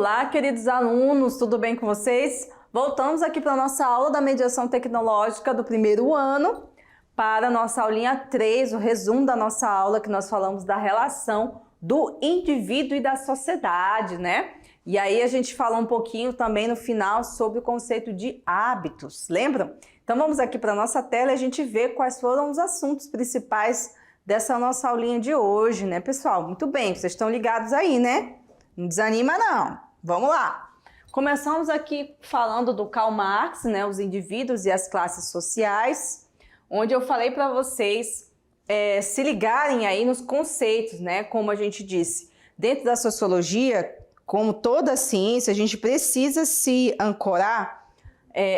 Olá, queridos alunos, tudo bem com vocês? Voltamos aqui para a nossa aula da mediação tecnológica do primeiro ano, para a nossa aulinha 3, o resumo da nossa aula, que nós falamos da relação do indivíduo e da sociedade, né? E aí a gente fala um pouquinho também no final sobre o conceito de hábitos, lembram? Então vamos aqui para a nossa tela e a gente vê quais foram os assuntos principais dessa nossa aulinha de hoje, né, pessoal? Muito bem, vocês estão ligados aí, né? Não desanima não. Vamos lá. Começamos aqui falando do Karl Marx, né, os indivíduos e as classes sociais, onde eu falei para vocês se ligarem aí nos conceitos, né, como a gente disse. Dentro da sociologia, como toda a ciência, a gente precisa se ancorar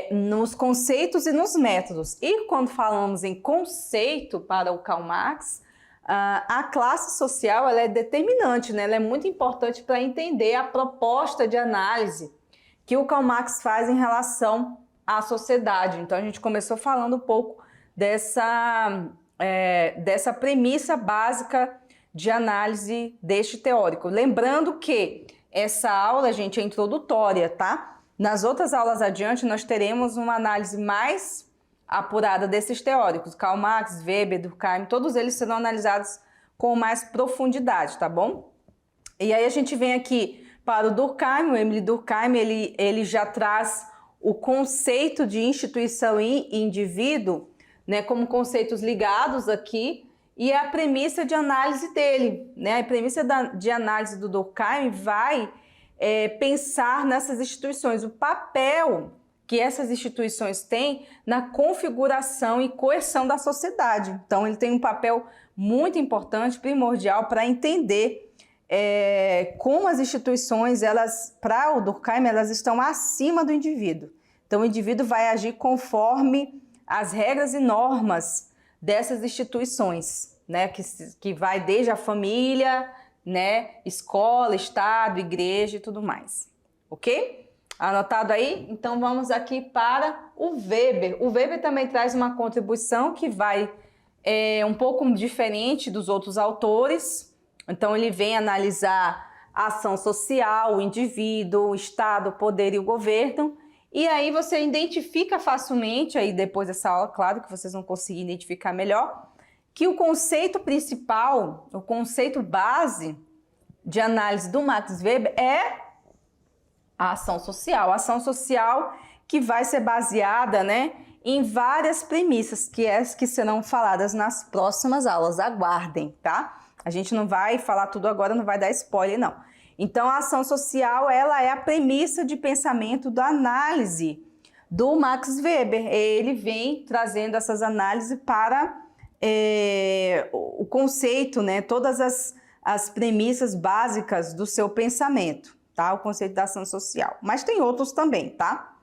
nos conceitos e nos métodos. E quando falamos em conceito para o Karl Marx, a classe social ela é determinante, né? Ela é muito importante para entender a proposta de análise que o Karl Marx faz em relação à sociedade. Então a gente começou falando um pouco dessa premissa básica de análise deste teórico. Lembrando que essa aula, gente, é introdutória, tá? Nas outras aulas adiante, nós teremos uma análise mais apurada desses teóricos. Karl Marx, Weber, Durkheim, todos eles serão analisados com mais profundidade, tá bom? E aí a gente vem aqui para o Durkheim, o Emile Durkheim, ele já traz o conceito de instituição e indivíduo, né, como conceitos ligados aqui, e a premissa de análise dele, né? A premissa de análise do Durkheim vai pensar nessas instituições, o papel que essas instituições têm na configuração e coerção da sociedade. Então, ele tem um papel muito importante, primordial, para entender como as instituições, para o Durkheim, elas estão acima do indivíduo. Então, o indivíduo vai agir conforme as regras e normas dessas instituições, né, que vai desde a família, né, escola, estado, igreja e tudo mais, ok? Anotado aí? Então vamos aqui para o Weber. O Weber também traz uma contribuição que vai um pouco diferente dos outros autores. Então ele vem analisar a ação social, o indivíduo, o estado, o poder e o governo. E aí você identifica facilmente, aí depois dessa aula, claro que vocês vão conseguir identificar melhor, que o conceito principal, o conceito base de análise do Max Weber é a ação social que vai ser baseada, né, em várias premissas que serão faladas nas próximas aulas. Aguardem, tá? A gente não vai falar tudo agora, não vai dar spoiler, não. Então, a ação social, ela é a premissa de pensamento da análise do Max Weber. Ele vem trazendo essas análises para o conceito, né, todas as premissas básicas do seu pensamento, tá? O conceito da ação social. Mas tem outros também, tá?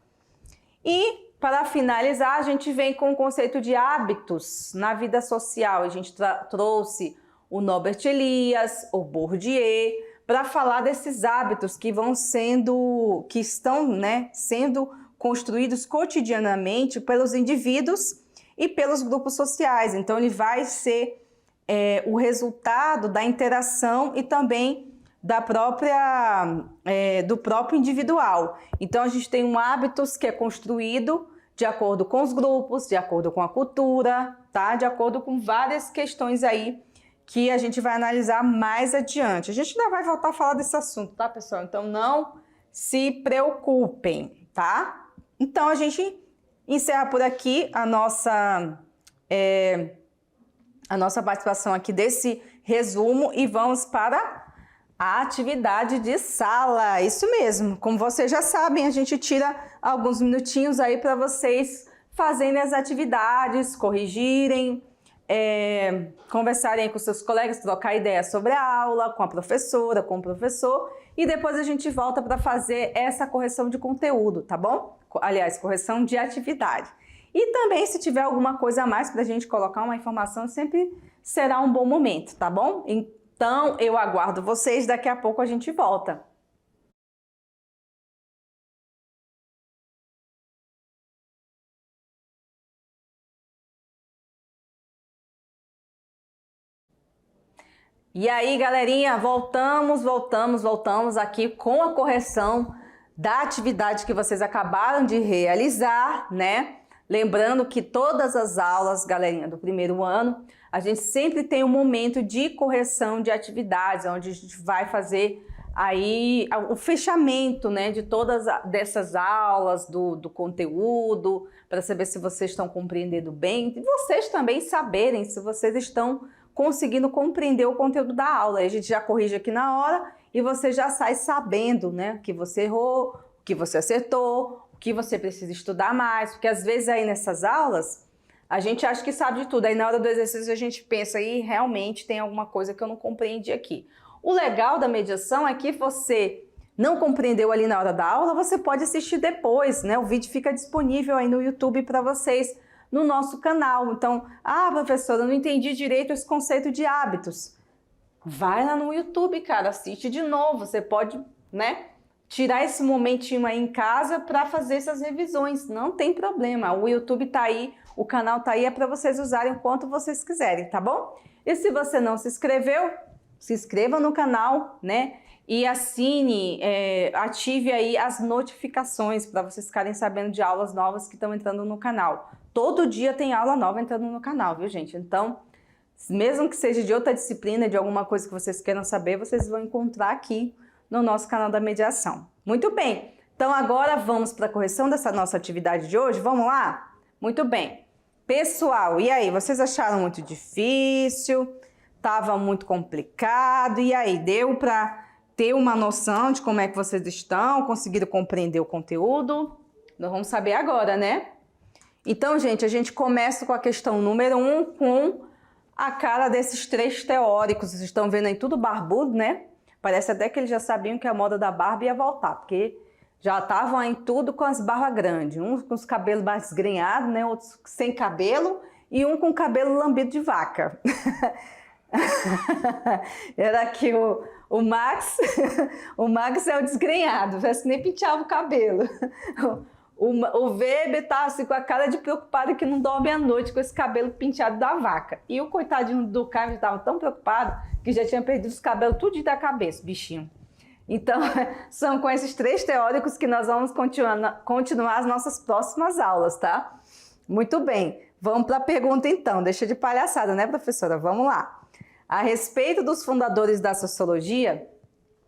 E, para finalizar, a gente vem com o conceito de hábitos na vida social. A gente trouxe o Norbert Elias, o Bourdieu, para falar desses hábitos que estão, né, sendo construídos cotidianamente pelos indivíduos e pelos grupos sociais. Então, ele vai ser o resultado da interação e também do próprio individual. Então, a gente tem um hábitos que é construído de acordo com os grupos, de acordo com a cultura, tá? De acordo com várias questões aí que a gente vai analisar mais adiante. A gente ainda vai voltar a falar desse assunto, tá, pessoal? Então, não se preocupem, tá? Então, a gente encerra por aqui a nossa participação aqui desse resumo e vamos para a atividade de sala. Isso mesmo, como vocês já sabem, a gente tira alguns minutinhos aí para vocês fazerem as atividades, corrigirem, conversarem com seus colegas, trocar ideias sobre a aula, com a professora, com o professor, e depois a gente volta para fazer essa correção de conteúdo, tá bom? Aliás, correção de atividade. E também, se tiver alguma coisa a mais para a gente colocar uma informação, sempre será um bom momento, tá bom? Então, eu aguardo vocês, daqui a pouco a gente volta. E aí, galerinha, voltamos aqui com a correção da atividade que vocês acabaram de realizar, né? Lembrando que todas as aulas, galerinha, do primeiro ano, a gente sempre tem um momento de correção de atividades, onde a gente vai fazer aí o fechamento, né, de todas dessas aulas, do conteúdo, para saber se vocês estão compreendendo bem, e vocês também saberem se vocês estão conseguindo compreender o conteúdo da aula. A gente já corrige aqui na hora e você já sai sabendo, né, o que você errou, o que você acertou, o que você precisa estudar mais, porque às vezes aí nessas aulas a gente acha que sabe de tudo, aí na hora do exercício a gente pensa aí realmente tem alguma coisa que eu não compreendi aqui. O legal da mediação é que você não compreendeu ali na hora da aula, você pode assistir depois, né? O vídeo fica disponível aí no YouTube para vocês, no nosso canal. Então, professora, eu não entendi direito esse conceito de hábitos. Vai lá no YouTube, cara, assiste de novo. Você pode, né, tirar esse momentinho aí em casa para fazer essas revisões. Não tem problema. O YouTube tá aí, o canal tá aí, é para vocês usarem o quanto vocês quiserem, tá bom? E se você não se inscreveu, se inscreva no canal, né? E assine, ative aí as notificações para vocês ficarem sabendo de aulas novas que estão entrando no canal. Todo dia tem aula nova entrando no canal, viu, gente? Então, mesmo que seja de outra disciplina, de alguma coisa que vocês queiram saber, vocês vão encontrar aqui no nosso canal da mediação. Muito bem. Então, agora vamos para a correção dessa nossa atividade de hoje. Vamos lá? Muito bem. Pessoal, e aí? Vocês acharam muito difícil? Estava muito complicado, e aí, deu para ter uma noção de como é que vocês estão, conseguiram compreender o conteúdo? Nós vamos saber agora, né? Então, gente, a gente começa com a questão número 1, com a cara desses três teóricos. Vocês estão vendo aí tudo barbudo, né? Parece até que eles já sabiam que a moda da barba ia voltar, porque já estavam aí tudo com as barbas grandes. Uns com os cabelos mais desgrenhados, né? Outros sem cabelo, e um com cabelo lambido de vaca. Era aqui o Max, o Max é o desgrenhado, parece que nem penteava o cabelo. O Weber tá assim com a cara de preocupado que não dorme à noite com esse cabelo penteado da vaca. E o coitadinho do Caio estava tão preocupado que já tinha perdido os cabelos tudo da cabeça, bichinho. Então, são com esses três teóricos que nós vamos continuar as nossas próximas aulas, tá? Muito bem, vamos para a pergunta então. Deixa de palhaçada, né, professora? Vamos lá. A respeito dos fundadores da sociologia,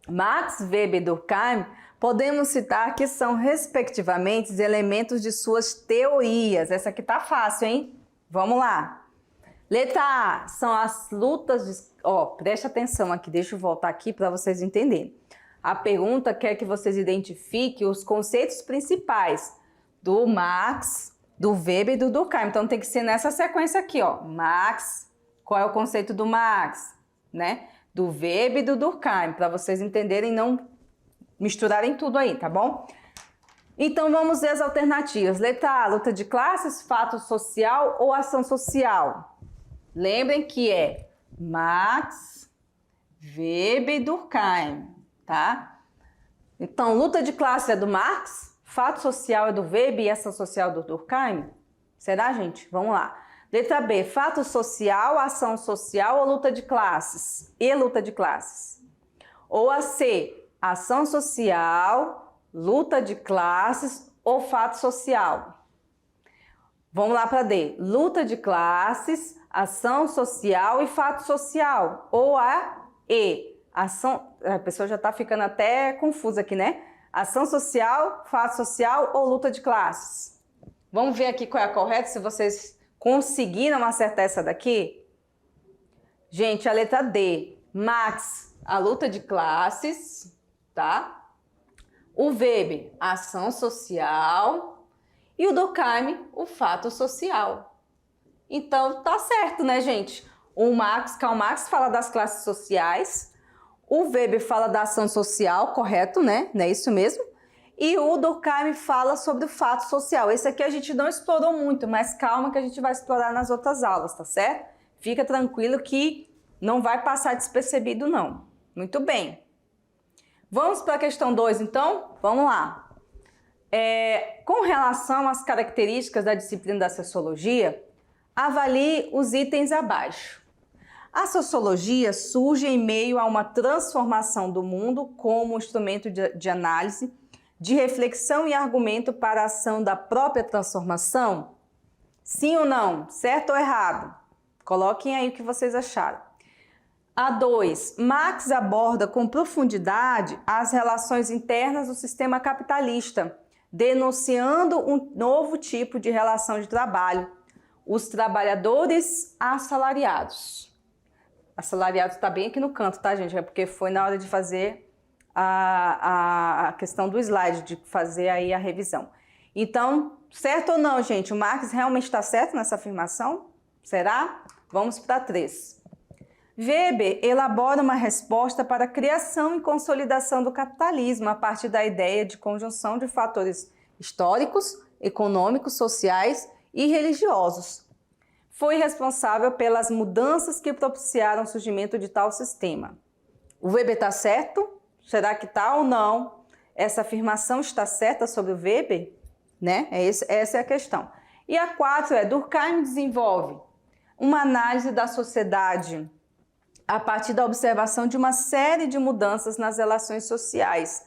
Max Weber e Durkheim, podemos citar que são, respectivamente, elementos de suas teorias. Essa aqui tá fácil, hein? Vamos lá. Letra A, são as lutas... preste atenção aqui, deixa eu voltar aqui para vocês entenderem. A pergunta quer que vocês identifiquem os conceitos principais do Max, do Weber e do Durkheim. Então tem que ser nessa sequência aqui, ó. Max... Qual é o conceito do Max, né? Do Weber e do Durkheim, para vocês entenderem e não misturarem tudo aí, tá bom? Então vamos ver as alternativas. Letra A, luta de classes, fato social ou ação social? Lembrem que é Max, Weber e Durkheim, tá? Então, luta de classe é do Marx, fato social é do Weber e ação social do Durkheim? Será, gente? Vamos lá. Letra B, fato social, ação social ou luta de classes? E luta de classes. Ou a C, ação social, luta de classes ou fato social? Vamos lá para D, luta de classes, ação social e fato social. Ou a E, ação... A pessoa já está ficando até confusa aqui, né? Ação social, fato social ou luta de classes? Vamos ver aqui qual é a correta, se vocês... conseguiram acertar essa daqui? Gente, a letra D. Max, a luta de classes, tá? O Weber, a ação social. E o Durkheim, o fato social. Então, tá certo, né, gente? Karl Marx fala das classes sociais. O Weber fala da ação social, correto, né? Não é isso mesmo? E o Durkheim fala sobre o fato social. Esse aqui a gente não explorou muito, mas calma que a gente vai explorar nas outras aulas, tá certo? Fica tranquilo que não vai passar despercebido, não. Muito bem. Vamos para a questão 2, então? Vamos lá. Com relação às características da disciplina da sociologia, avalie os itens abaixo. A sociologia surge em meio a uma transformação do mundo como instrumento de análise, de reflexão e argumento para a ação da própria transformação? Sim ou não? Certo ou errado? Coloquem aí o que vocês acharam. A2. Marx aborda com profundidade as relações internas do sistema capitalista, denunciando um novo tipo de relação de trabalho, os trabalhadores assalariados. Assalariado está bem aqui no canto, tá, gente? É porque foi na hora de fazer a questão do slide, de fazer aí a revisão. Então, certo ou não, gente? O Marx realmente está certo nessa afirmação? Será? Vamos para 3. Weber elabora uma resposta para a criação e consolidação do capitalismo a partir da ideia de conjunção de fatores históricos, econômicos, sociais e religiosos. Foi responsável pelas mudanças que propiciaram o surgimento de tal sistema. O Weber está certo? Será que está ou não? Essa afirmação está certa sobre o Weber? Né? Essa é a questão. E a 4 é: Durkheim desenvolve uma análise da sociedade a partir da observação de uma série de mudanças nas relações sociais,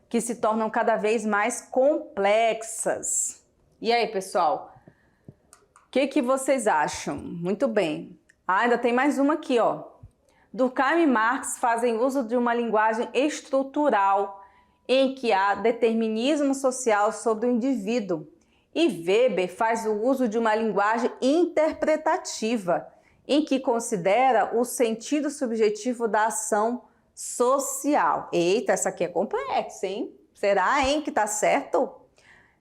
que se tornam cada vez mais complexas. E aí, pessoal? O que vocês acham? Muito bem. Ainda tem mais uma aqui, ó. Durkheim e Marx fazem uso de uma linguagem estrutural em que há determinismo social sobre o indivíduo. E Weber faz o uso de uma linguagem interpretativa, em que considera o sentido subjetivo da ação social. Eita, essa aqui é complexa, hein? Será, hein, que tá certo?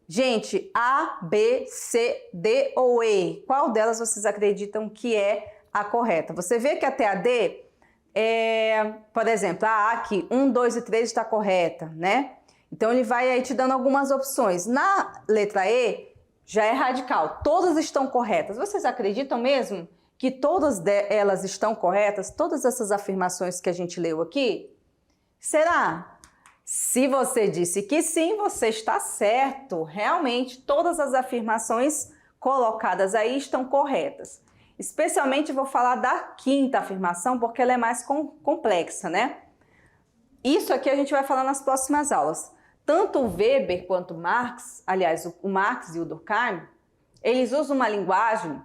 Gente, A, B, C, D ou E? Qual delas vocês acreditam que é a correta? Você vê que até a D, por exemplo, a A aqui, 1, 2 e 3 está correta, né? Então ele vai aí te dando algumas opções. Na letra E, já é radical, todas estão corretas. Vocês acreditam mesmo que todas elas estão corretas? Todas essas afirmações que a gente leu aqui? Será? Se você disse que sim, você está certo. Realmente, todas as afirmações colocadas aí estão corretas. Especialmente vou falar da quinta afirmação, porque ela é mais complexa, né? Isso aqui a gente vai falar nas próximas aulas. Tanto o Weber quanto o Marx, aliás, o Marx e o Durkheim, eles usam uma linguagem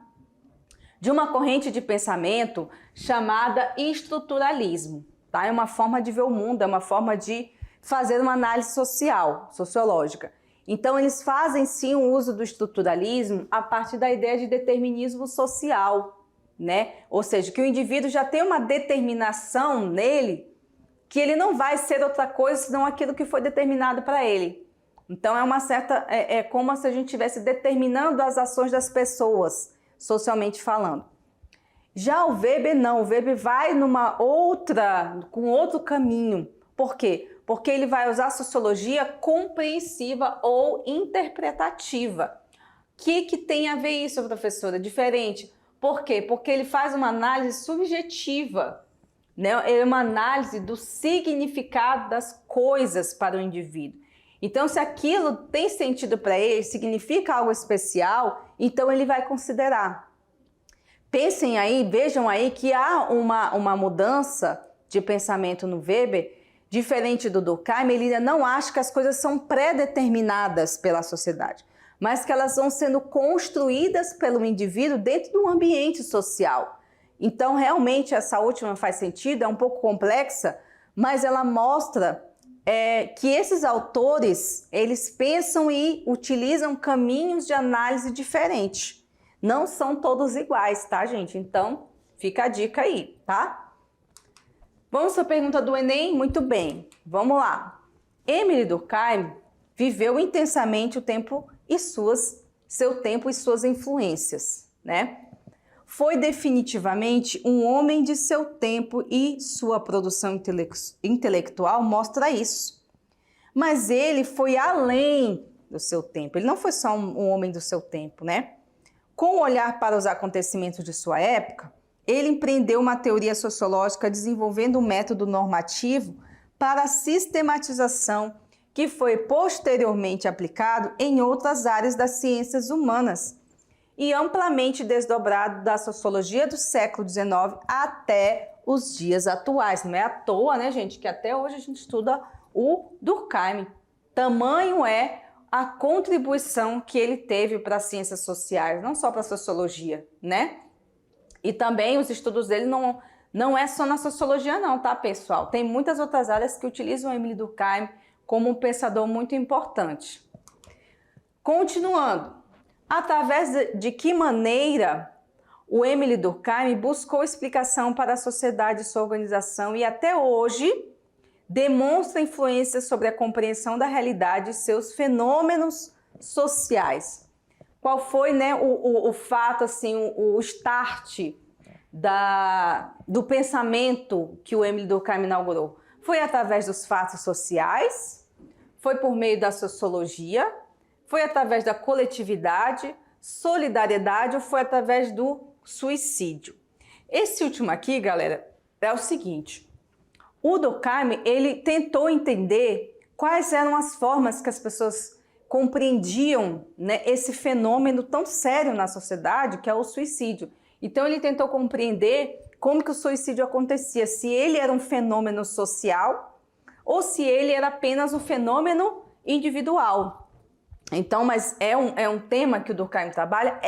de uma corrente de pensamento chamada estruturalismo, tá? É uma forma de ver o mundo, é uma forma de fazer uma análise sociológica. Então, eles fazem sim o uso do estruturalismo a partir da ideia de determinismo social, né? Ou seja, que o indivíduo já tem uma determinação nele, que ele não vai ser outra coisa senão aquilo que foi determinado para ele. Então, é como se a gente estivesse determinando as ações das pessoas, socialmente falando. Já o Weber não, o Weber vai com outro caminho. Por quê? Porque ele vai usar a sociologia compreensiva ou interpretativa. O que tem a ver isso, professora? Diferente. Por quê? Porque ele faz uma análise subjetiva, né? É uma análise do significado das coisas para o indivíduo. Então, se aquilo tem sentido para ele, significa algo especial, então ele vai considerar. Pensem aí, vejam aí que há uma mudança de pensamento no Weber, diferente do Durkheim. Ele não acha que as coisas são pré-determinadas pela sociedade, mas que elas vão sendo construídas pelo indivíduo dentro do ambiente social. Então, realmente, essa última faz sentido, é um pouco complexa, mas ela mostra que esses autores, eles pensam e utilizam caminhos de análise diferentes. Não são todos iguais, tá, gente? Então, fica a dica aí, tá? Vamos para a pergunta do Enem? Muito bem, vamos lá. Émile Durkheim viveu intensamente seu tempo e suas influências, né? Foi definitivamente um homem de seu tempo e sua produção intelectual mostra isso. Mas ele foi além do seu tempo, ele não foi só um homem do seu tempo, né? Com o olhar para os acontecimentos de sua época, ele empreendeu uma teoria sociológica desenvolvendo um método normativo para a sistematização que foi posteriormente aplicado em outras áreas das ciências humanas. e amplamente desdobrado da sociologia do século XIX até os dias atuais. Não é à toa, né, gente, que até hoje a gente estuda o Durkheim. Tamanho é a contribuição que ele teve para as ciências sociais, não só para a sociologia, né? E também os estudos dele não é só na sociologia não, tá, pessoal? Tem muitas outras áreas que utilizam Émile Durkheim como um pensador muito importante. Continuando, através de que maneira o Émile Durkheim buscou explicação para a sociedade e sua organização e até hoje demonstra influência sobre a compreensão da realidade e seus fenômenos sociais. Qual foi, né, o fato, assim, o start do pensamento que o Émile Durkheim inaugurou? Foi através dos fatos sociais, foi por meio da sociologia, foi através da coletividade, solidariedade ou foi através do suicídio? Esse último aqui, galera, é o seguinte: o Durkheim, ele tentou entender quais eram as formas que as pessoas compreendiam, né, esse fenômeno tão sério na sociedade, que é o suicídio. Então ele tentou compreender como que o suicídio acontecia, se ele era um fenômeno social ou se ele era apenas um fenômeno individual. Então, mas é um tema que o Durkheim trabalha?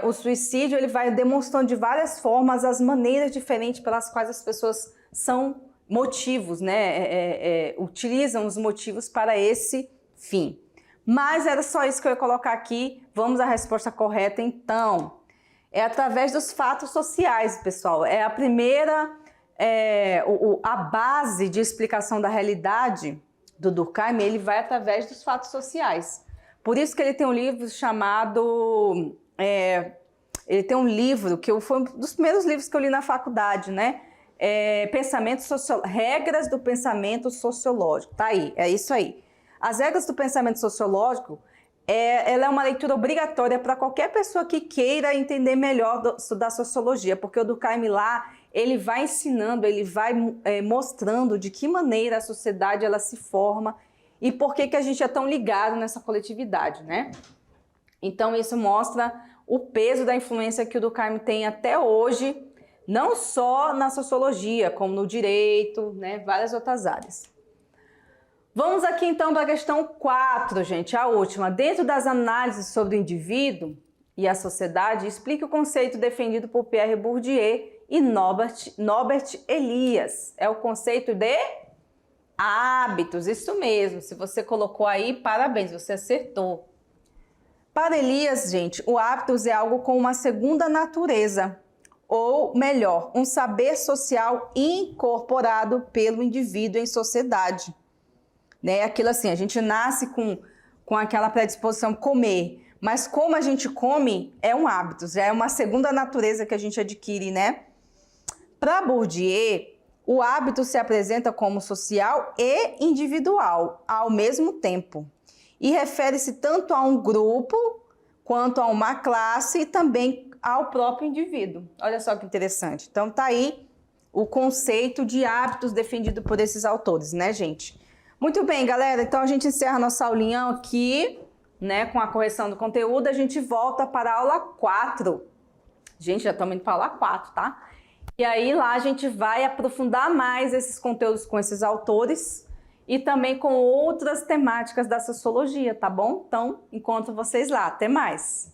O suicídio, ele vai demonstrando de várias formas as maneiras diferentes pelas quais as pessoas são motivos, né? Utilizam os motivos para esse fim. Mas era só isso que eu ia colocar aqui. Vamos à resposta correta, então. É através dos fatos sociais, pessoal. É a primeira, a base de explicação da realidade do Durkheim, ele vai através dos fatos sociais. Por isso que ele tem um livro chamado... ele tem um livro que foi um dos primeiros livros que eu li na faculdade, né? Regras do pensamento sociológico. Tá aí, é isso aí. As regras do pensamento sociológico, ela é uma leitura obrigatória para qualquer pessoa que queira entender melhor da sociologia, porque o Durkheim lá, ele vai ensinando, ele vai mostrando de que maneira a sociedade ela se forma e por que a gente é tão ligado nessa coletividade, né? Então isso mostra o peso da influência que o Durkheim tem até hoje, não só na sociologia, como no direito, né? Várias outras áreas. Vamos aqui então para a questão 4, gente, a última. Dentro das análises sobre o indivíduo e a sociedade, explique o conceito defendido por Pierre Bourdieu e Norbert Elias. É o conceito de hábitos, isso mesmo. Se você colocou aí, parabéns, você acertou. Para Elias, gente, o hábitos é algo com uma segunda natureza, ou melhor, um saber social incorporado pelo indivíduo em sociedade. Né? Aquilo assim, a gente nasce com aquela predisposição a comer, mas como a gente come é um hábito, já é uma segunda natureza que a gente adquire, né? Para Bourdieu, o hábito se apresenta como social e individual ao mesmo tempo e refere-se tanto a um grupo quanto a uma classe e também ao próprio indivíduo. Olha só que interessante. Então tá aí o conceito de hábitos defendido por esses autores, né, gente? Muito bem, galera, então a gente encerra nossa aulinha aqui, né, com a correção do conteúdo. A gente volta para a aula 4. Gente, já estamos indo para a aula 4, tá? E aí lá a gente vai aprofundar mais esses conteúdos com esses autores e também com outras temáticas da sociologia, tá bom? Então, encontro vocês lá. Até mais!